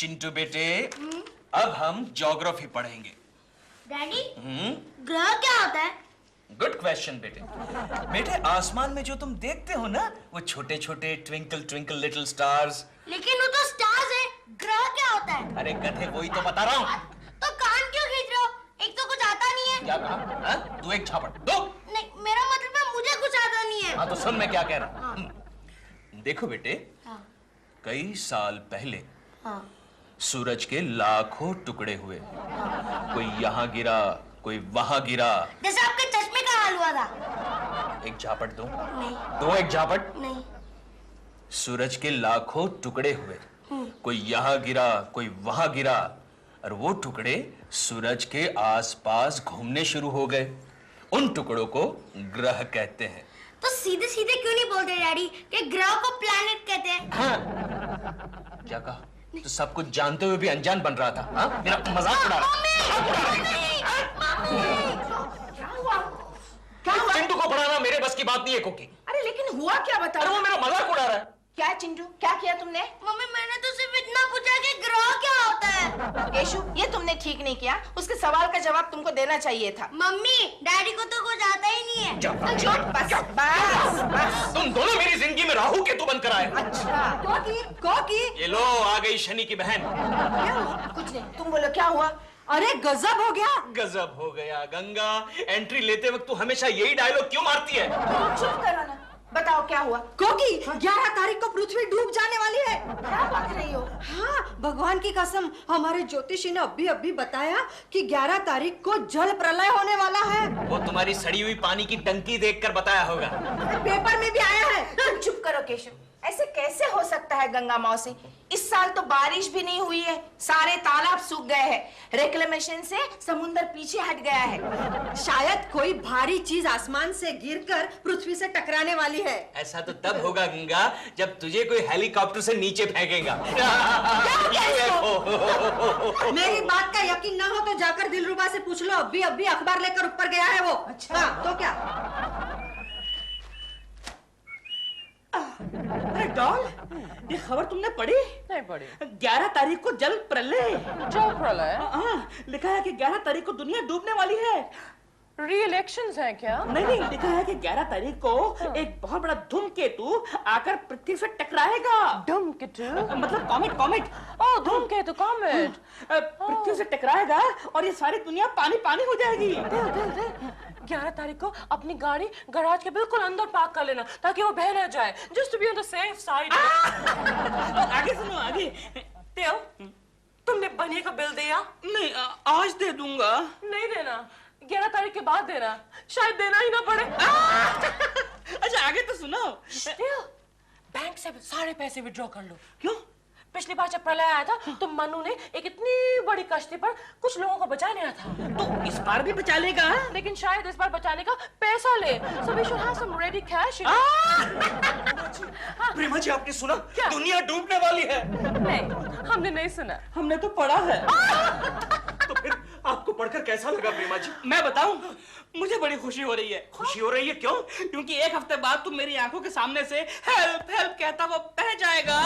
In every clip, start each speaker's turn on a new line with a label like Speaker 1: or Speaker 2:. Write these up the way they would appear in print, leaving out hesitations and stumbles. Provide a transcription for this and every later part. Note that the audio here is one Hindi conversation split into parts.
Speaker 1: चिंटू बेटे, अब हम ज्योग्राफी पढ़ेंगे।
Speaker 2: डैडी, ग्रह क्या होता है?
Speaker 1: गुड क्वेश्चन बेटे। बेटे, आसमान में जो तुम देखते हो ना, वो छोटे छोटे ट्विंकल ट्विंकल लिटिल स्टार्स।
Speaker 2: लेकिन वो तो स्टार्स है, ग्रह क्या होता है?
Speaker 1: अरे गधे, वही तो बता रहा हूँ।
Speaker 2: तो कान क्यों खींच रहे हो? एक तो कुछ आता नहीं है।
Speaker 1: क्या कहा? हाँ? तू एक झापड़ दो।
Speaker 2: नहीं, मेरा मतलब है मुझे कुछ आता नहीं है।
Speaker 1: हाँ तो सुन मैं क्या कह रहा हूँ।
Speaker 2: हाँ।
Speaker 1: देखो बेटे,
Speaker 2: हाँ।
Speaker 1: कई साल पहले
Speaker 2: हाँ।
Speaker 1: सूरज के लाखों टुकड़े हुए। कोई यहाँ गिरा, कोई वहां गिरा।
Speaker 2: जैसे आपके चश्मे का हाल हुआ था।
Speaker 1: एक झापट दो।
Speaker 2: नहीं।
Speaker 1: दो एक झापट।
Speaker 2: नहीं।
Speaker 1: सूरज के लाखों टुकड़े हुए, कोई यहाँ गिरा, कोई वहां गिरा, और वो टुकड़े सूरज के आसपास घूमने शुरू हो गए। उन टुकड़ों को ग्रह कहते हैं।
Speaker 2: तो सीधे सीधे क्यों नहीं बोलते डैडी कि ग्रह को प्लैनेट कहते हैं?
Speaker 1: हाँ। क्या कहा? तो सब कुछ जानते हुए भी अनजान बन रहा था। हाँ? मेरा मजाक उड़ा रहा है। चिंटू को पढ़ाना मेरे बस की बात नहीं है कुकी।
Speaker 3: अरे लेकिन हुआ क्या बता?
Speaker 1: अरे वो मेरा मजाक उड़ा रहा है।
Speaker 3: क्या चिंटू, क्या किया तुमने?
Speaker 2: मम्मी, मैंने तो सिर्फ इतना पूछा कि ग्रह क्या होता है।
Speaker 3: केशु, ये तुमने ठीक नहीं किया। उसके सवाल का जवाब तुमको देना चाहिए था।
Speaker 2: मम्मी, डैडी को तो कुछ आता ही नहीं है।
Speaker 3: चुप, बस बस बस।
Speaker 1: तुम दोनों मेरी जिंदगी में राहु केतु बनकर आए।
Speaker 3: अच्छा,
Speaker 4: कॉकी,
Speaker 1: ये लो, आ गई शनि की बहन।
Speaker 3: क्या हुआ? कुछ नहीं, तुम बोलो क्या हुआ?
Speaker 4: अरे गजब हो गया।
Speaker 1: गजब हो गया। गंगा, एंट्री लेते वक्त तू हमेशा यही डायलॉग क्यों मारती है?
Speaker 3: तुम चुप करो ना, बताओ क्या हुआ?
Speaker 4: कॉकी, 11 तारीख को पृथ्वी डूब जाने वाली है।
Speaker 3: क्या बात रही हो?
Speaker 4: हाँ, भगवान की कसम, हमारे ज्योतिषी ने अभी बताया कि 11 तारीख को जल प्रलय होने वाला है।
Speaker 1: वो तुम्हारी सड़ी हुई पानी की टंकी देखकर बताया होगा।
Speaker 4: पेपर में भी आया है।
Speaker 3: तुम चुप करो केशव, ऐसे कैसे हो सकता है गंगा मौसी? इस साल तो बारिश भी नहीं हुई है, सारे तालाब सूख गए हैं। रेक्लेमेशन से समुद्र पीछे हट गया है।
Speaker 4: शायद कोई भारी चीज आसमान से गिरकर पृथ्वी से टकराने वाली है।
Speaker 1: ऐसा तो तब होगा गंगा, जब तुझे कोई हेलीकॉप्टर से नीचे फेंकेगा।
Speaker 4: मेरी बात का यकीन ना हो तो जाकर दिलरुबा से पूछ लो, अभी अखबार लेकर ऊपर गया है वो।
Speaker 3: अच्छा।
Speaker 4: हाँ, तो क्या?
Speaker 5: अरे डॉल, ये खबर तुमने पढ़ी?
Speaker 6: नहीं पढ़ी।
Speaker 5: 11 तारीख को जल प्रलय।
Speaker 6: जल प्रलय?
Speaker 5: हाँ, लिखा है कि 11 तारीख को दुनिया डूबने वाली है।
Speaker 6: री-इलेक्शंस हैं क्या?
Speaker 5: नहीं, लिखा है कि 11 तारीख को एक बहुत बड़ा धूमकेतु आकर पृथ्वी से टकराएगा।
Speaker 6: धूमकेतु?
Speaker 5: मतलब कॉमेट।
Speaker 6: ओह, धूमकेतु, कॉमेट।
Speaker 5: पृथ्वी से टकराएगा और ये सारी दुनिया पानी पानी हो जाएगी।
Speaker 6: 11 तारीख को अपनी गाड़ी गैराज के बिल्कुल अंदर पार्क कर लेना ताकि वो बह न जाए। Just to be on the safe side.
Speaker 5: आगे सुनो, आगे।
Speaker 6: तेल, तुमने बनिए का बिल दिया?
Speaker 5: नहीं, आज दे दूंगा।
Speaker 6: नहीं देना, 11 तारीख के बाद देना, शायद देना ही ना पड़े।
Speaker 5: अच्छा, आगे तो सुनो।
Speaker 6: तेल, बैंक से सारे पैसे विड्रॉ कर लो।
Speaker 5: क्यों?
Speaker 6: पिछली बार जब प्रलय आया था तो मनु ने एक इतनी बड़ी कश्ती पर कुछ लोगों को बचाने आया था।
Speaker 5: तो इस बार भी बचा लेगा?
Speaker 6: लेकिन शायद इस बार बचाने का पैसा ले। So we should have some ready cash.
Speaker 1: प्रेमा जी, आपने सुना?
Speaker 6: क्या?
Speaker 1: दुनिया डूबने वाली है।
Speaker 6: नहीं, हमने नहीं सुना।
Speaker 5: हमने तो पढ़ा है।
Speaker 1: तो फिर आपको पढ़कर कैसा लगा प्रेमा जी?
Speaker 5: मैं बताऊं, मुझे बड़ी खुशी हो रही है।
Speaker 1: खुशी हो रही है? क्यों?
Speaker 5: क्योंकि एक हफ्ते बाद तुम मेरी आंखों के सामने से हेल्प हेल्प कहता वो बह जाएगा।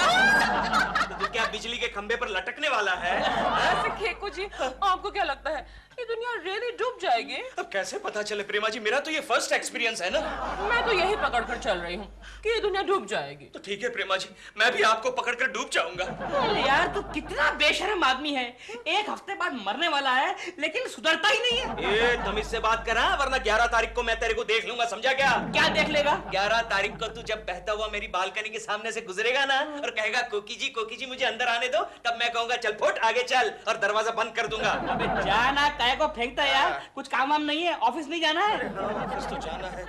Speaker 1: तो क्या बिजली के खंबे पर लटकने वाला है?
Speaker 6: ऐसे खेकू जी, आपको क्या लगता है ये दुनिया really डूब जाएगी?
Speaker 1: अब कैसे पता चले प्रेमा जी? मेरा तो ये फर्स्ट एक्सपीरियंस है ना।
Speaker 6: मैं तो यही पकड़ कर चल रही हूँ कि ये दुनिया डूब जाएगी।
Speaker 1: तो ठीक है प्रेमा जी, मैं भी आपको पकड़कर डूब जाऊंगा।
Speaker 5: अरे यार, तू कितना बेशर्म आदमी है। एक हफ्ते बाद मरने वाला है लेकिन सुधरता ही नहीं है।
Speaker 1: ये तुम इससे बात करा, वरना 11 तारीख को मैं तेरे को देख लूंगा, समझा क्या?
Speaker 5: क्या देख लेगा?
Speaker 1: 11 तारीख को तू जब बहता हुआ मेरी बालकनी के सामने से गुजरेगा ना और कहेगा कोकी जी मुझे अंदर आने दो, तब मैं कहूंगा चल फुट आगे चल, और दरवाजा बंद कर दूंगा।
Speaker 5: अबे जाना, काय को फेंकता है यार। कुछ काम वाम नहीं है? ऑफिस नहीं जाना है?
Speaker 1: ऑफिस तो जाना है।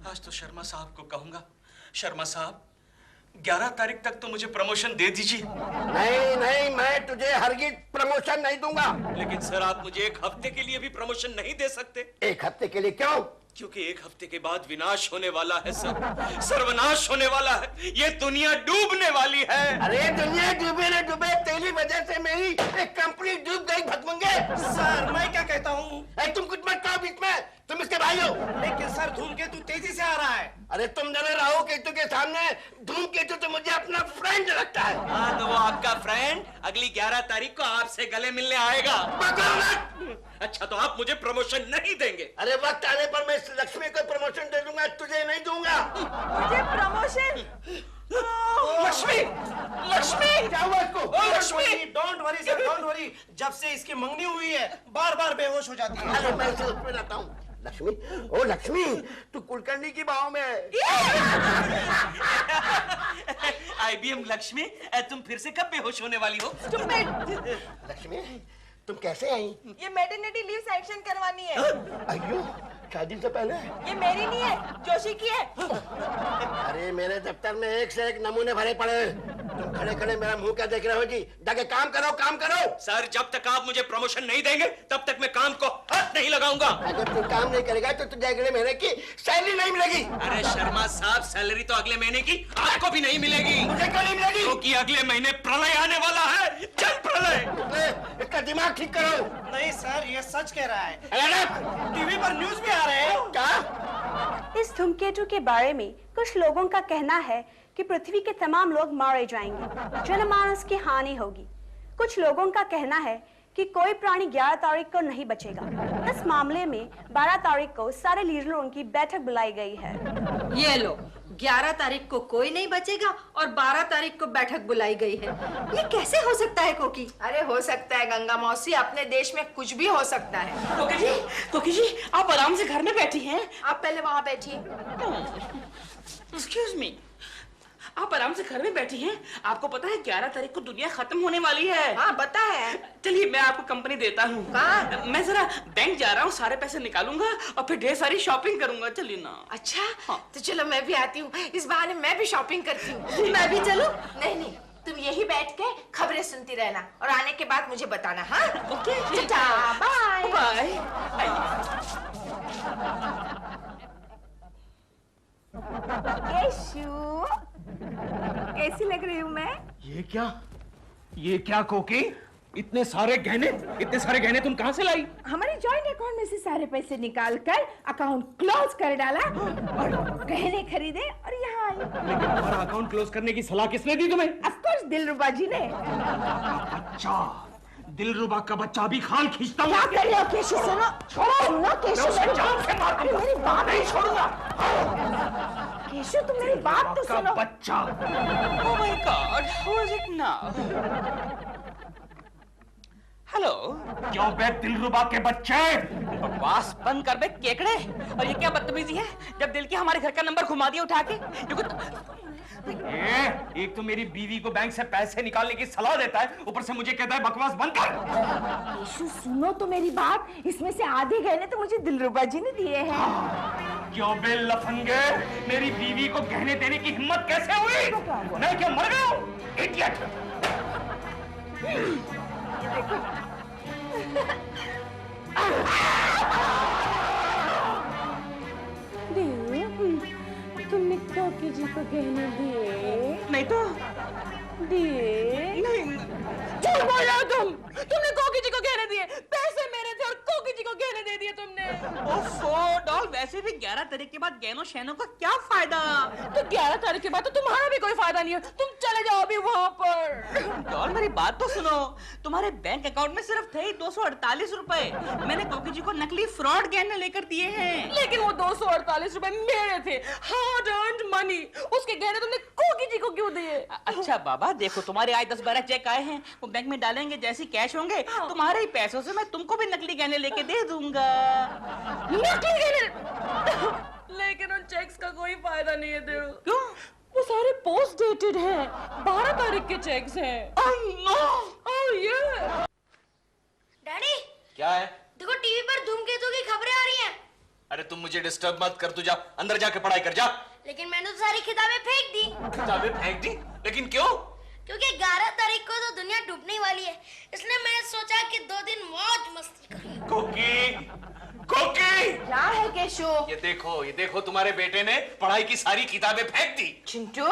Speaker 1: आज तो शर्मा साहब को कहूंगा, शर्मा साहब 11 तारीख तक तो मुझे प्रमोशन दे दीजिए।
Speaker 7: नहीं, मैं तुझे हरगिज प्रमोशन नहीं दूंगा।
Speaker 1: लेकिन सर, आप मुझे एक हफ्ते के लिए भी प्रमोशन नहीं दे सकते?
Speaker 7: एक हफ्ते के लिए क्यों?
Speaker 1: क्योंकि एक हफ्ते के बाद विनाश होने वाला है सर, सर्वनाश होने वाला है, ये दुनिया डूबने वाली है।
Speaker 7: अरे दुनिया डूबे न डूबे, तेरी वजह से मेरी एक कंपनी डूब गई भटकूंगे।
Speaker 8: सर मैं क्या कहता हूँ,
Speaker 7: तुम कुछ मत कहो बीच में, तुम इसके भाई हो।
Speaker 8: लेकिन सर धूमकेतु तेजी से आ रहा है।
Speaker 7: अरे तुम जरा राहु केतु के सामने धूमकेतु तो मुझे अपना फ्रेंड लगता है।
Speaker 1: हाँ तो वो आपका फ्रेंड अगली 11 तारीख को आपसे गले मिलने आएगा। अच्छा तो आप मुझे प्रमोशन नहीं देंगे?
Speaker 7: अरे वक्त आने पर मैं इस लक्ष्मी को प्रमोशन दे दूंगा, तुझे नहीं दूंगा।
Speaker 3: मुझे प्रमोशन?
Speaker 1: लक्ष्मी, लक्ष्मी
Speaker 7: क्या हुआ इसको?
Speaker 1: Lakshmi,
Speaker 8: don't worry sir, don't worry. जब से इसकी मंगनी हुई है बार बार बेहोश हो जाती है।
Speaker 7: अरे मैं इसे उसमें रहता हूँ। लक्ष्मी, ओ लक्ष्मी, तू कुलकर्णी की बाहों में है।
Speaker 1: IBM लक्ष्मी, तुम फिर से कब बेहोश होने वाली हो?
Speaker 7: लक्ष्मी, तुम कैसे आई?
Speaker 3: ये मैटरनिटी लीव सैंक्शन करवानी है।
Speaker 7: अयो, शादी से पहले?
Speaker 3: ये मेरी नहीं है, जोशी की है।
Speaker 7: अरे मेरे दफ्तर में एक से एक नमूने भरे पड़े हैं। तुम खड़े खड़े मेरा मुंह क्या देख रहे हो जी? जाके काम करो, काम करो।
Speaker 1: सर जब तक आप मुझे प्रमोशन नहीं देंगे तब तक मैं काम को हाथ नहीं लगाऊंगा।
Speaker 7: अगर तू काम नहीं करेगा तो तुझे अगले महीने की सैलरी नहीं मिलेगी।
Speaker 1: अरे शर्मा साहब, सैलरी तो अगले महीने की आपको भी नहीं मिलेगी।
Speaker 7: मुझे क्यों नहीं मिलेगी?
Speaker 1: क्योंकि अगले महीने प्रलय आने वाला है, जल प्रलय।
Speaker 7: इसका दिमाग ठीक करो।
Speaker 8: नहीं सर ये सच कह रहा है,
Speaker 7: अरे
Speaker 8: टीवी पर न्यूज भी आ रहे हैं।
Speaker 7: क्या?
Speaker 9: इस धूमकेतु के बारे में कुछ लोगों का कहना है कि पृथ्वी के तमाम लोग मारे जाएंगे, जनमानस की हानि होगी। कुछ लोगों का कहना है कि कोई प्राणी 11 तारीख को नहीं बचेगा। इस मामले में 12 तारीख को सारे लीडरों की बैठक बुलाई गई है।
Speaker 4: ये लो, 11 तारीख को कोई नहीं बचेगा और 12 तारीख को बैठक बुलाई गई है। ये कैसे हो सकता है कोकी?
Speaker 3: अरे हो सकता है गंगा मौसी, अपने देश में कुछ भी हो सकता है।
Speaker 5: कोकी जी आप आराम से घर में बैठी हैं।
Speaker 3: आप पहले वहाँ बैठिए।
Speaker 5: एक्सक्यूज मी, आप आराम से घर में बैठी हैं। आपको पता है 11 तारीख को दुनिया खत्म होने वाली है।
Speaker 3: हाँ पता है।
Speaker 5: चलिए मैं आपको कंपनी देता हूँ।
Speaker 3: कहाँ?
Speaker 5: मैं जरा बैंक जा रहा हूँ, सारे पैसे निकालूंगा और फिर ढेर सारी शॉपिंग करूंगा। चलिए ना।
Speaker 3: अच्छा
Speaker 5: हाँ।
Speaker 3: तो चलो मैं भी आती हूँ, इस बहाने मैं भी शॉपिंग करती हूँ।
Speaker 4: मैं भी चलूं?
Speaker 3: नहीं नहीं, तुम यही बैठ के खबरें सुनती रहना और आने के बाद मुझे बताना। हाँ
Speaker 5: ओके,
Speaker 3: टाटा, बाय
Speaker 5: बाय।
Speaker 3: केशु, कैसी लग रही हूँ मैं?
Speaker 8: ये क्या कोकी? इतने सारे गहने तुम कहाँ से लाई?
Speaker 3: हमारे जॉइंट अकाउंट में से सारे पैसे निकाल कर अकाउंट क्लोज कर डाला और गहने खरीदे और यहाँ आई।
Speaker 8: लेकिन हमारा अकाउंट क्लोज करने की सलाह किसने दी तुम्हें?
Speaker 3: ऑफ कोर्स दिलरुबा जी ने।
Speaker 8: अच्छा, दिलरुबा का बच्चा भी खाल खींचता हूँ।
Speaker 3: क्या कर रहे हो केशु? सुनो सुनो केशु, मेरी बात नहीं छोड़ूंगा। केशु तुम मेरी बात तो सुनो।
Speaker 8: बच्चा।
Speaker 5: Oh my God, who is it now? Hello.
Speaker 8: क्यों बे दिलरुबा के बच्चे?
Speaker 5: बकवास बंद कर बे केकड़े। और ये क्या बदतमीजी है, जब दिल के हमारे घर का नंबर घुमा दिया उठा के।
Speaker 8: एक तो मेरी बीवी को बैंक से पैसे निकालने की सलाह देता है, ऊपर से मुझे कहता है बकवास बंद कर।
Speaker 3: केशु सुनो तो मेरी बात, इसमें से आधे गहने तो मुझे दिलरुबा जी ने दिए हैं।
Speaker 8: क्यों बे लफंगे, मेरी बीवी को गहने देने की हिम्मत कैसे हुई? मैं क्या मर गया हूँ? इडियट।
Speaker 6: तुमने कोकी जी को गहने दिए?
Speaker 5: नहीं तो
Speaker 6: दिए?
Speaker 5: नहीं।
Speaker 6: झूठ बोल रहे हो तुम। तुमने कोकी जी को गहने दिए, पैसे मेरे थे और कोकी जी को गहने दे दिए तुमने।
Speaker 5: ओफो डॉल, वैसे भी 11 तारीख के बाद गहनों शहनों का क्या फायदा?
Speaker 6: तो 11 तारीख के बाद तो तुम्हारा भी कोई फायदा नहीं है, तुम चले जाओ अभी वहाँ पर।
Speaker 5: डॉल मेरी बात तो सुनो, तुम्हारे बैंक अकाउंट में सिर्फ थे ही 248 रुपए। मैंने कोकी जी को नकली फ्रॉड गहने लेकर दिए हैं।
Speaker 6: लेकिन वो 248 रुपए मेरे थे, हार्ड अर्न्ड मनी। उसके गहने तुमने कोकी जी को क्यों दिए?
Speaker 5: अच्छा बाबा देखो, तुम्हारे आज 10-12 चेक आए हैं, वो बैंक में डालेंगे, जैसे कैश होंगे तुम्हारे ही पैसों से मैं तुमको भी नकली गहने लेके दे दूंगा।
Speaker 6: नकली गहने? लेकिन उन चेक्स का कोई फायदा नहीं है देव।
Speaker 5: क्यों?
Speaker 6: वो सारे पोस्ट डेटेड हैं, 12 तारीख के चेक्स हैं।
Speaker 2: डैडी
Speaker 1: क्या है?
Speaker 2: देखो टीवी पर धूमकेतु की खबरें आ रही हैं।
Speaker 1: अरे तुम मुझे डिस्टर्ब मत कर, तू जा अंदर जाके पढ़ाई कर जा।
Speaker 2: लेकिन मैंने तो सारी किताबें फेंक दी।
Speaker 1: किताबें फेंक दी? लेकिन क्यों?
Speaker 2: क्योंकि 11 तारीख को तो दुनिया डूबने वाली है, इसलिए मैंने सोचा कि 2 दिन मौज मस्ती करूं।
Speaker 1: कोकी, कोकी,
Speaker 3: क्या है केशु?
Speaker 1: ये देखो तुम्हारे बेटे ने पढ़ाई की सारी किताबें फेंक दी।
Speaker 3: चिंटू,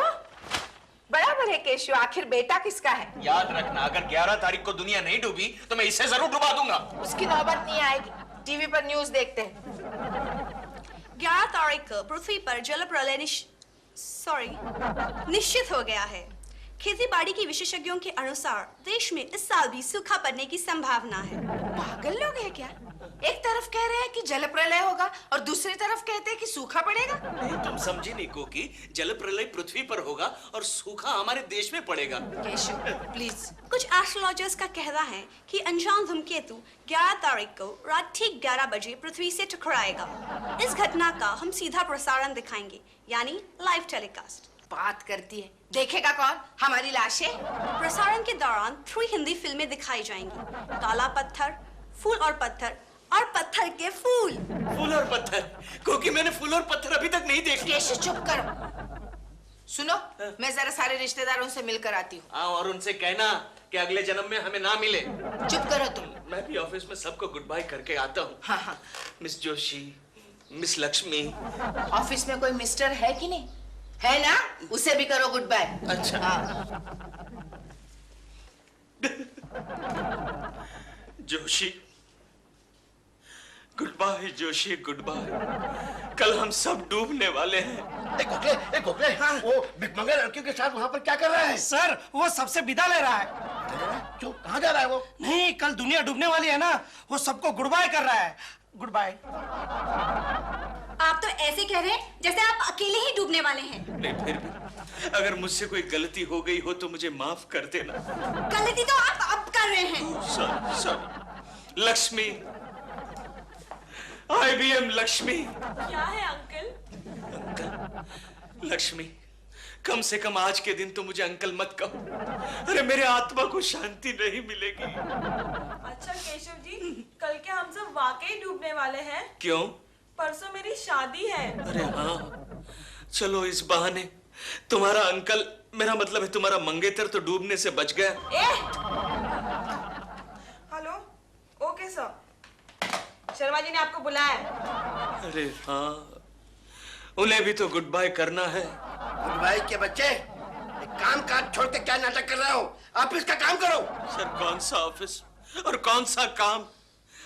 Speaker 3: बराबर है केशु, आखिर बेटा किसका है?
Speaker 1: याद रखना, अगर 11 तारीख को दुनिया नहीं डूबी तो मैं इसे जरूर डुबा दूंगा।
Speaker 3: उसकी नौबत नहीं आएगी, टीवी पर न्यूज़ देखते हैं।
Speaker 9: 11 तारीख को पृथ्वी पर जल प्रलय निश्चित हो गया है। खेती बाड़ी के विशेषज्ञों के अनुसार देश में इस साल भी सूखा पड़ने की संभावना है।
Speaker 3: पागल लोग हैं क्या? एक तरफ कह रहे हैं कि जल प्रलय होगा और दूसरी तरफ कहते हैं कि सूखा पड़ेगा।
Speaker 1: नहीं, तुम समझी नहीं कोकी, जल प्रलय पृथ्वी पर होगा और सूखा हमारे देश में पड़ेगा।
Speaker 3: Cashew, please.
Speaker 9: कुछ एस्ट्रोलॉजर्स का कहना है कि अनजान धूमकेतु 11 तारीख को रात ठीक 11 बजे पृथ्वी से टकराएगा। इस घटना का हम सीधा प्रसारण दिखाएंगे, यानी लाइव टेलीकास्ट।
Speaker 3: बात करती है, देखेगा कौन? हमारी लाशें?
Speaker 9: प्रसारण के दौरान 3 हिंदी फिल्में दिखाई जाएंगी, काला पत्थर, फूल और पत्थर और पत्थर के फूल।
Speaker 1: फूल और पत्थर? क्योंकि मैंने फूल और पत्थर अभी तक नहीं देखे।
Speaker 3: केशु, चुप करो। सुनो, मैं जरा सारे रिश्तेदारों से मिलकर आती हूँ।
Speaker 1: हाँ, और उनसे कहना कि अगले जन्म में हमें ना मिले।
Speaker 3: चुप करो तुम।
Speaker 1: मैं भी ऑफिस में सबको गुड बाय करके आता हूँ।
Speaker 3: हाँ हाँ।
Speaker 1: Miss Joshi, miss Lakshmi.
Speaker 3: Office में कोई मिस्टर है कि नहीं? है ना? उसे भी करो गुड बाय।
Speaker 1: अच्छा।
Speaker 3: हाँ।
Speaker 1: Joshi, good bye Joshi, good bye. कल हम सब डूबने वाले हैं।
Speaker 7: ए गोखले, हाँ। वो भिकमंगे लड़कियों के साथ वहाँ पर क्या कर रहा है?
Speaker 10: सर, वो सबसे विदा ले रहा है।
Speaker 7: क्यों, कहाँ जा रहा है वो?
Speaker 10: नहीं, कल दुनिया डूबने वाली है ना, वो सबको गुड बाय कर रहा है। Good bye.
Speaker 9: आप तो ऐसे कह रहे हैं जैसे आप अकेले ही डूबने वाले हैं।
Speaker 1: नहीं, फिर भी अगर मुझसे कोई गलती हो गई हो तो मुझे माफ कर देना।
Speaker 9: गलती तो आप अब कर रहे हैं।
Speaker 1: सॉरी। लक्ष्मी, IBM लक्ष्मी।
Speaker 6: क्या है अंकल?
Speaker 1: अंकल, लक्ष्मी, कम से कम आज के दिन तो मुझे अंकल मत कहो। अरे मेरे आत्मा को शांति नहीं मिलेगी।
Speaker 6: अच्छा केशव जी, कल क्या हम सब वाकई डूबने वाले हैं?
Speaker 1: क्यों?
Speaker 6: परसों मेरी शादी है।
Speaker 1: अरे हाँ, चलो इस बहाने तुम्हारा अंकल, मेरा मतलब है तुम्हारा मंगेतर तो डूबने से बच गया।
Speaker 6: Hello, okay sir, Sharma ji ने आपको बुलाया।
Speaker 1: अरे हाँ, उन्हें भी तो गुड बाय करना है।
Speaker 7: गुड बाय के बच्चे, काम काज छोड़ के क्या नाटक कर रहे हो? ऑफिस का काम करो।
Speaker 1: सर, कौन सा ऑफिस और कौन सा काम?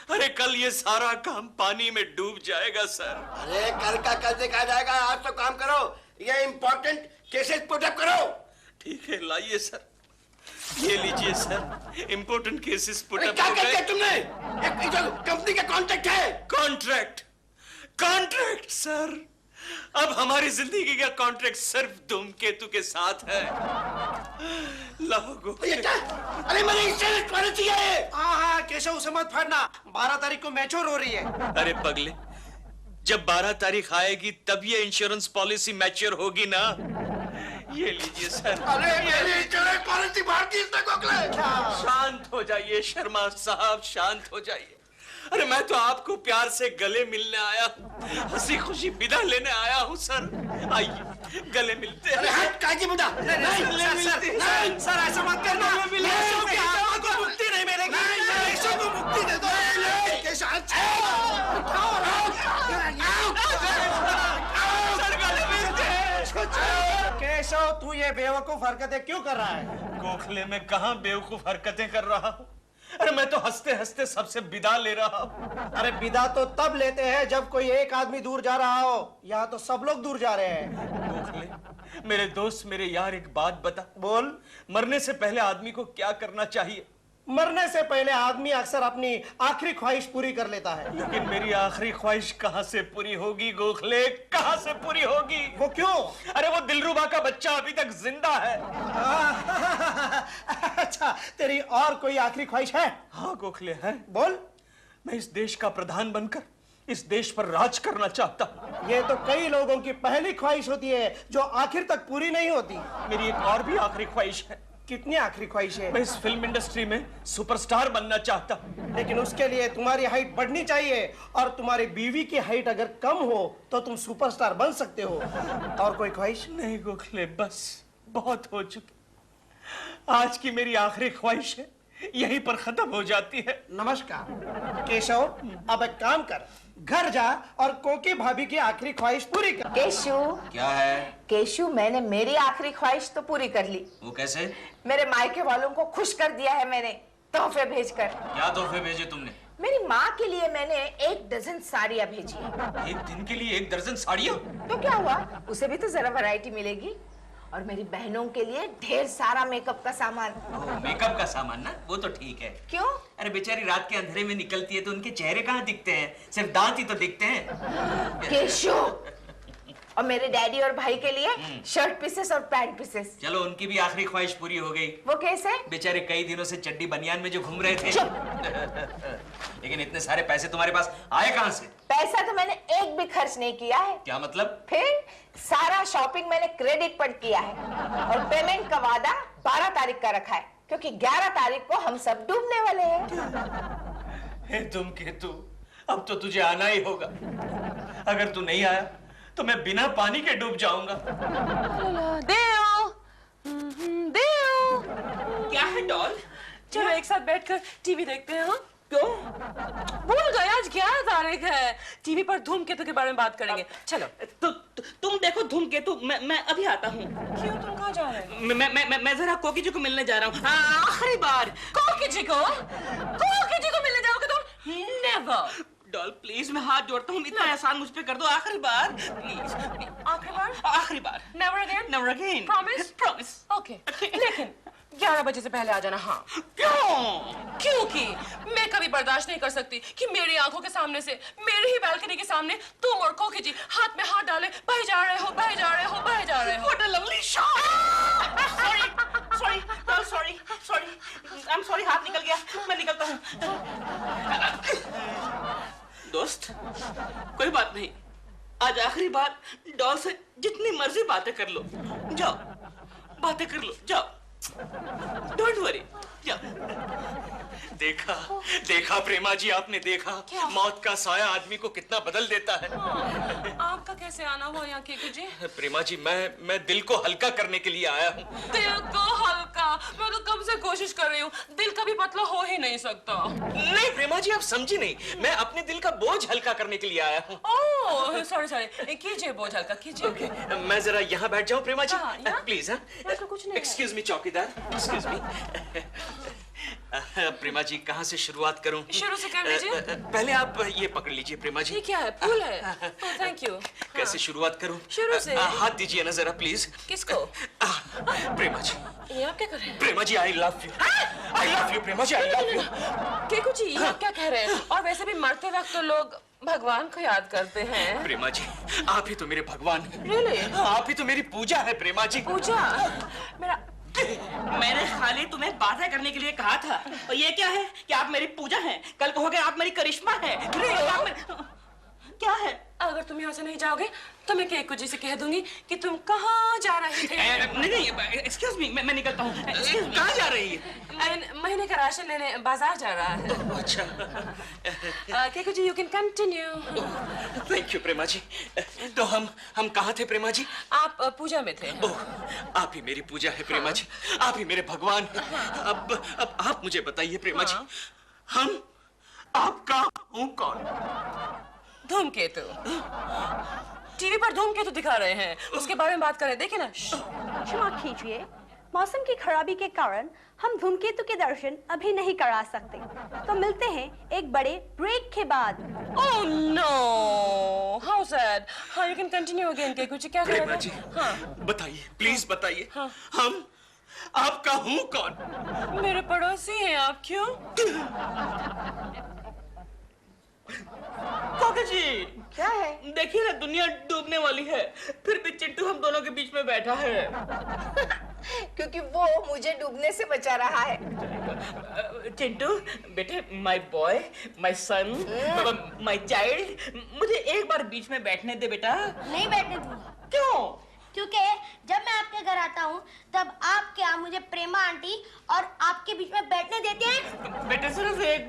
Speaker 1: अरे कल ये सारा काम पानी में डूब जाएगा सर।
Speaker 7: अरे कल का कल देखा जाएगा, आज तो काम करो। ये इम्पोर्टेंट केसेस पुट अप करो।
Speaker 1: ठीक है, लाइए सर, ये लीजिए sir, important cases put up.
Speaker 7: क्या कहते हैं तुमने? एक कंपनी का कॉन्ट्रैक्ट है।
Speaker 1: कॉन्ट्रैक्ट? कॉन्ट्रैक्ट सर, अब हमारी जिंदगी का कॉन्ट्रैक्ट सिर्फ धूमकेतु के साथ है। लागू।
Speaker 7: ये क्या? अरे मैंने इंश्योरेंस पॉलिसी चाहिए।
Speaker 10: हाँ, केशव उसे मत फाड़ना, 12 तारीख को मैच्योर हो रही है।
Speaker 1: अरे पगले, जब 12 तारीख आएगी तब ये इंश्योरेंस पॉलिसी मैच्योर होगी ना। ये लीजिए सर।
Speaker 7: अरे मेरी इंश्योरेंस पॉलिसी फाड़ दी इसने गोखले।
Speaker 1: शांत हो जाइए शर्मा साहब, शांत हो जाइए। अरे मैं तो आपको प्यार से गले मिलने आया हूँ, हंसी खुशी विदा लेने आया हूँ सर। आइए गले मिलते हैं।
Speaker 7: अरे हट, काजी बुढ़ा।
Speaker 10: नहीं, सर ऐसा मत करना। केशव की आत्मा को मुक्ति नहीं मिलेगी। केशव को मुक्ति दे दो। केशव, तू ये बेवकूफ हरकतें क्यों कर रहा है?
Speaker 1: गोखले में कहाँ बेवकूफ हरकतें कर रहा हूँ? अरे मैं तो हंसते हंसते सबसे विदा ले रहा हूँ।
Speaker 10: अरे विदा तो तब लेते हैं जब कोई एक आदमी दूर जा रहा हो। यहाँ तो सब लोग दूर जा रहे हैं।
Speaker 1: गोखले, मेरे दोस्त, मेरे यार, एक बात बता।
Speaker 10: बोल।
Speaker 1: मरने से पहले आदमी को क्या करना चाहिए?
Speaker 10: मरने से पहले आदमी अक्सर अपनी आखिरी ख्वाहिश पूरी कर लेता है।
Speaker 1: लेकिन मेरी आखिरी ख्वाहिश कहाँ से पूरी होगी गोखले, कहाँ से पूरी होगी?
Speaker 10: वो क्यों?
Speaker 1: अरे वो दिलरुबा का बच्चा अभी तक जिंदा है।
Speaker 10: अच्छा, तेरी और कोई आखिरी ख्वाहिश है?
Speaker 1: हाँ गोखले है।
Speaker 10: बोल।
Speaker 1: मैं इस देश का प्रधान बनकर इस देश पर राज करना चाहता हूँ।
Speaker 10: ये तो कई लोगों की पहली ख्वाहिश होती है जो आखिर तक पूरी नहीं होती।
Speaker 1: मेरी एक और भी आखिरी ख्वाहिश है।
Speaker 10: कितनी आखिरी ख्वाहिश है?
Speaker 1: मैं इस फिल्म इंडस्ट्री में सुपरस्टार बनना चाहता हूँ।
Speaker 10: लेकिन उसके लिए तुम्हारी हाइट बढ़नी चाहिए, और तुम्हारी बीवी की हाइट अगर कम हो तो तुम सुपरस्टार बन सकते हो। और कोई ख्वाहिश?
Speaker 1: नहीं गोखले, बस बहुत हो चुकी। आज की मेरी आखिरी ख्वाहिश है
Speaker 8: यहीं पर खत्म हो जाती है।
Speaker 10: नमस्कार केशव, अब एक काम कर, घर जा और कोकी भाभी की आखिरी ख्वाहिश पूरी कर।
Speaker 3: केशु,
Speaker 1: क्या है?
Speaker 3: केशु, मैंने मेरी आखिरी ख्वाहिश तो पूरी कर ली।
Speaker 1: वो कैसे?
Speaker 3: मेरे मायके वालों को खुश कर दिया है मैंने, तोहफे भेजकर।
Speaker 1: क्या तोहफे भेजे तुमने?
Speaker 3: मेरी माँ के लिए मैंने 1 दर्जन साड़ियाँ भेजी है।
Speaker 1: एक दिन के लिए 1 दर्जन साड़ियाँ?
Speaker 3: तो क्या हुआ, उसे भी तो जरा वैरायटी मिलेगी। और मेरी बहनों के लिए ढेर सारा मेकअप का सामान।
Speaker 1: मेकअप का सामान ना, वो तो ठीक है।
Speaker 3: क्यों?
Speaker 1: अरे बेचारी रात के अंधेरे में निकलती है तो उनके चेहरे कहाँ दिखते हैं, सिर्फ दांत ही तो दिखते हैं।
Speaker 3: केशु, और मेरे डैडी और भाई के लिए शर्ट पीसेस और पैंट पीसेस।
Speaker 1: चलो उनकी भी आखिरी ख्वाहिश पूरी हो गई।
Speaker 3: वो कैसे?
Speaker 1: बेचारे कई दिनों से चड्डी बनियान में जो घूम रहे थे। लेकिन इतने सारे पैसे तुम्हारे पास आए कहाँ से?
Speaker 3: पैसा तो मैंने एक भी खर्च नहीं किया है।
Speaker 1: क्या मतलब?
Speaker 3: फिर सारा शॉपिंग मैंने क्रेडिट पर किया है और पेमेंट का वादा 12 तारीख का रखा है, क्योंकि 11 तारीख को हम सब डूबने वाले हैं।
Speaker 1: हे धूमकेतु, अब तो तुझे आना ही होगा। अगर तू नहीं आया तो मैं बिना पानी के डूब जाऊंगा।
Speaker 6: देव, देव,
Speaker 5: क्या है डॉल?
Speaker 6: चलो एक साथ बैठकर टीवी देखते हैं। हाँ,
Speaker 5: क्यों?
Speaker 6: भूल गए आज 11 तारीख है। टीवी पर धूमकेतु के बारे में बात करेंगे। चलो।
Speaker 5: तुम देखो धूमकेतु, मैं अभी आता हूँ।
Speaker 6: क्यों, तुम कहाँ जा रहे हो?
Speaker 5: मैं जरा कोकी जी को मिलने जा रहा हूँ, आखिरी बार।
Speaker 6: कोकी जी को मिलने जाओगे तुम? नेवर।
Speaker 5: डॉल प्लीज, मैं हाथ जोड़ता हूँ, इतना एहसान मुझ पे कर दो, आखिरी बार प्लीज।
Speaker 6: आखिरी बार?
Speaker 5: आखिरी बार।
Speaker 6: Never again?
Speaker 5: Never again.
Speaker 6: Promise?
Speaker 5: Promise.
Speaker 6: Okay, लेकिन 11 बजे से पहले आ जाना। हाँ।
Speaker 5: क्यों?
Speaker 6: क्योंकि मैं कभी बर्दाश्त नहीं कर सकती कि मेरी आंखों के सामने से, मेरी ही बालकनी के सामने तुम और कोकी जी हाथ में हाथ डाले बह जा रहे हो, बह जा रहे हो, बह जा रहे हो।
Speaker 5: What a lovely shot! sorry, I'm sorry, हाथ निकल गया, मैं निकलता हूँ। दोस्त, कोई बात नहीं, आज आखिरी बार डॉल से जितनी मर्जी बातें कर लो, जाओ, बातें कर लो, जाओ, डोंट वरी, जाओ।
Speaker 1: देखा प्रेमा जी, आपने देखा मौत का साया आदमी को कितना बदल देता है।
Speaker 6: आपका कैसे आना हुआ यहाँ केकू जी?
Speaker 1: प्रेमा जी, मैं दिल को हल्का करने के लिए आया हूँ।
Speaker 6: दिल को हल्का? मैं तो कब से कोशिश कर रही हूँ, दिल कभी पतला हो ही नहीं सकता।
Speaker 1: नहीं प्रेमा जी, आप समझी नहीं, मैं अपने दिल का बोझ हल्का करने के लिए आया हूँ।
Speaker 6: ओह सॉरी, कीजिए बोझ हल्का कीजिए।
Speaker 1: मैं जरा यहाँ बैठ जाऊँ प्रेमा जी, प्लीज।
Speaker 6: कुछ नहीं।
Speaker 1: एक्सक्यूज मी चौकीदार, एक्सक्यूज मी। प्रेमा जी, कहाँ से शुरुआत करूं?
Speaker 6: शुरू से कर लीजिए।
Speaker 1: पहले आप ये पकड़ लीजिए प्रेमा जी।
Speaker 6: ये क्या है, फूल है? Thank you.
Speaker 1: कैसे शुरुआत करूं?
Speaker 6: शुरू से।
Speaker 1: हाथ दीजिए ना जरा प्लीज।
Speaker 6: किसको?
Speaker 1: प्रेमा जी।
Speaker 6: ये आप क्या कर रहे हैं?
Speaker 1: Prema ji, I love you. I love you Prema ji, I love you.
Speaker 6: Keku ji, ये आप क्या कह रहे हैं? और वैसे भी मरते वक्त तो लोग भगवान को याद करते हैं।
Speaker 1: प्रेमा जी, आप ही तो मेरे भगवान हैं।
Speaker 6: Really?
Speaker 1: आप ही तो मेरी पूजा है प्रेमा जी।
Speaker 6: पूजा? मेरा
Speaker 5: मैंने खाली तुम्हें बातें करने के लिए कहा था, और ये क्या है कि आप मेरी पूजा हैं, कल कहोगे आप मेरी करिश्मा है। क्या है?
Speaker 6: अगर तुम यहाँ से नहीं जाओगे तो मैं केकू जी से कह दूंगी कि तुम कहाँ जा रहे थे।
Speaker 5: नहीं, एक्सक्यूज मी, मैं निकलता हूँ।
Speaker 1: कहाँ जा रही है?
Speaker 6: महीने का राशन लेने बाजार जा रहा है।
Speaker 1: अच्छा।
Speaker 6: Keku ji, you can continue.
Speaker 1: Thank you Prema ji. तो हम कहाँ थे प्रेमा जी?
Speaker 6: आप पूजा में थे।
Speaker 1: ओह, आप ही मेरी पूजा है प्रेमा जी, आप ही मेरे भगवान हैं। अब आप मुझे बताइए प्रेमा जी, हम आपका हूँ कौन?
Speaker 6: धूमकेतु। टीवी पर धूमकेतु दिखा रहे हैं, उसके बारे में बात करें। देखिए ना।
Speaker 9: क्षमा कीजिए, मौसम की खराबी के कारण हम धूमकेतु के दर्शन अभी नहीं करा सकते, तो मिलते हैं एक बड़े ब्रेक के बाद।
Speaker 6: Oh no, how sad. हाँ, you can continue again. Keku ji, क्या कह
Speaker 1: प्रेमा
Speaker 6: रहे
Speaker 1: जी,
Speaker 6: थे? हाँ,
Speaker 1: बताइए, प्लीज बताइए, हम आपका हूँ कौन?
Speaker 6: मेरे पड़ोसी हैं आप। क्यों?
Speaker 5: कोकी जी,
Speaker 3: क्या है?
Speaker 5: देखिए ना, दुनिया डूबने वाली है, फिर भी चिंटू हम दोनों के बीच में बैठा है।
Speaker 3: क्योंकि वो मुझे डूबने से बचा रहा है।
Speaker 5: चिंटू बेटे, my boy, my son, my child, मुझे एक बार बीच में बैठने दे बेटा।
Speaker 2: नहीं बैठने दूंगा।
Speaker 5: क्यों?
Speaker 2: क्योंकि जब मैं आपके घर आता हूँ तब आप क्या मुझे प्रेमा आंटी और आपके बीच में बैठने देते हैं?
Speaker 5: बेटे सिर्फ एक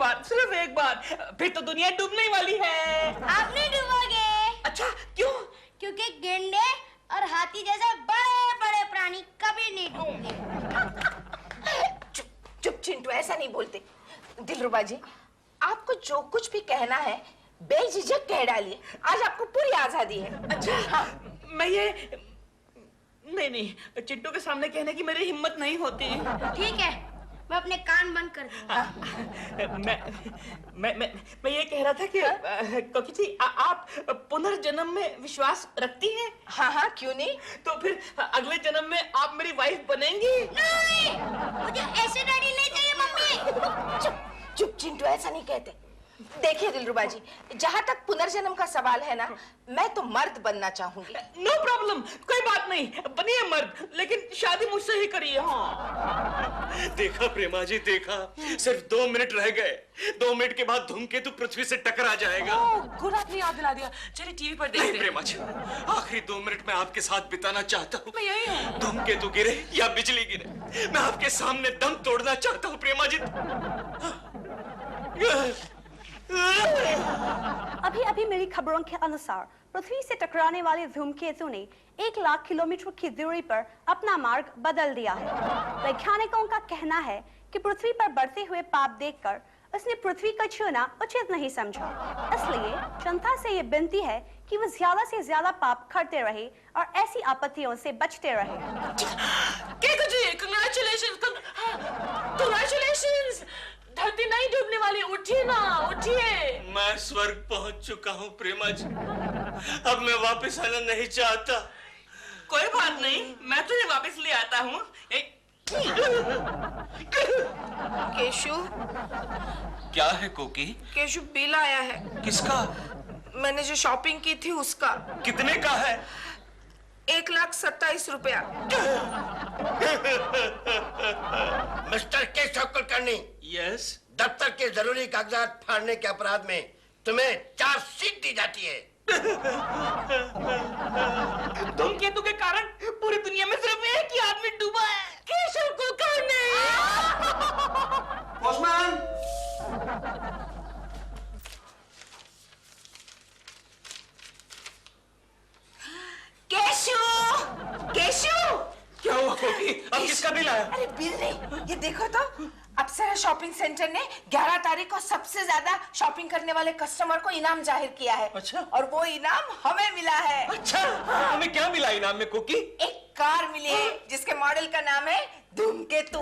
Speaker 5: बार, फिर तो दुनिया डूबने वाली है।
Speaker 2: आप नहीं डूबोगे।
Speaker 5: अच्छा, क्यों?
Speaker 2: क्योंकि गेंडे और हाथी जैसे बड़े बड़े प्राणी कभी नहीं डूबते।
Speaker 3: चुप चिंटू, ऐसा नहीं बोलते। दिलरुबा जी, आपको जो कुछ भी कहना है बेझिझक कह डालिए, आज आपको पूरी आजादी है।
Speaker 5: अच्छा
Speaker 3: हाँ।
Speaker 5: मैं ये नहीं, चिंटू के सामने कहने की मेरी हिम्मत नहीं होती।
Speaker 2: ठीक है, मैं अपने कान बंद कर दूंगा।
Speaker 5: मैं ये कह रहा था कि कोकी जी, आप पुनर्जन्म में विश्वास रखती हैं?
Speaker 3: हाँ, क्यों नहीं?
Speaker 5: तो फिर अगले जन्म में आप मेरी वाइफ बनेंगी?
Speaker 2: नहीं, मुझे ऐसे डैडी नहीं चाहिए मम्मी।
Speaker 3: चुप चिंटू, ऐसा नहीं कहते। देखिए दिलरुबा जी, जहाँ तक पुनर्जन्म का सवाल है ना, मैं तो मर्द बनना चाहूंगी।
Speaker 5: नो प्रॉब्लम, कोई बात नहीं, बनिए मर्द, लेकिन शादी मुझसे ही करिए। हाँ।
Speaker 1: देखा प्रेमा जी, देखा, सिर्फ 2 मिनट रह गए। 2 मिनट के बाद धूमकेतु पृथ्वी से टकरा जाएगा।
Speaker 6: गुड आपने याद दिला दिया। चलिए टीवी पर देखते
Speaker 1: नहीं
Speaker 6: हैं।
Speaker 1: प्रेमा जी, आखिरी 2 मिनट में आपके साथ बिताना चाहता हूँ।
Speaker 6: मैं यही हूँ।
Speaker 1: धूमकेतु गिरे या बिजली गिरे, मैं आपके सामने दम तोड़ना चाहता हूँ प्रेमा जी।
Speaker 9: अभी अभी मेरी खबरों के अनुसार पृथ्वी से टकराने वाले धूमकेतु ने 1 लाख किलोमीटर की दूरी पर अपना मार्ग बदल दिया है। वैज्ञानिकों का कहना है कि पृथ्वी पर बढ़ते हुए पाप देखकर उसने पृथ्वी को छूना उचित नहीं समझा। इसलिए जनता से ये विनती है कि वो ज्यादा से ज्यादा पाप करते रहे और ऐसी आपत्तियों से बचते रहे।
Speaker 6: Congratulations! धरती नहीं डूबने वाली, उठिए ना, उठिए।
Speaker 1: मैं स्वर्ग पहुंच चुका हूँ प्रेमा जी, अब मैं वापस आना नहीं चाहता।
Speaker 5: कोई बात नहीं, मैं तुझे वापस ले आता हूँ।
Speaker 3: केशु,
Speaker 1: क्या है कोकी?
Speaker 3: केशु, बिल आया है।
Speaker 1: किसका?
Speaker 3: मैंने जो शॉपिंग की थी उसका।
Speaker 1: कितने का है?
Speaker 3: 1,27,000 रुपया।
Speaker 7: Mister Keshav Kulkarni,
Speaker 1: yes.
Speaker 7: दफ्तर के जरूरी कागजात फाड़ने के अपराध में तुम्हें चार्जशीट दी जाती है।
Speaker 5: धूमकेतु के कारण पूरी दुनिया में सिर्फ एक ही आदमी डूबा है, केशव कुलकर्णी।
Speaker 10: पोस्टमैन!
Speaker 3: केशु! केशु!
Speaker 1: क्या हुआ कोकी? अब किसका बिल आया?
Speaker 3: अरे बिल नहीं, ये देखो तो, अप्सरा शॉपिंग सेंटर ने 11 तारीख को सबसे ज्यादा शॉपिंग करने वाले कस्टमर को इनाम जाहिर किया है।
Speaker 1: अच्छा।
Speaker 3: और वो इनाम हमें मिला है।
Speaker 1: अच्छा, तुम्हें क्या मिला इनाम में कोकी?
Speaker 3: एक कार मिली है जिसके मॉडल का नाम है धूमकेतु।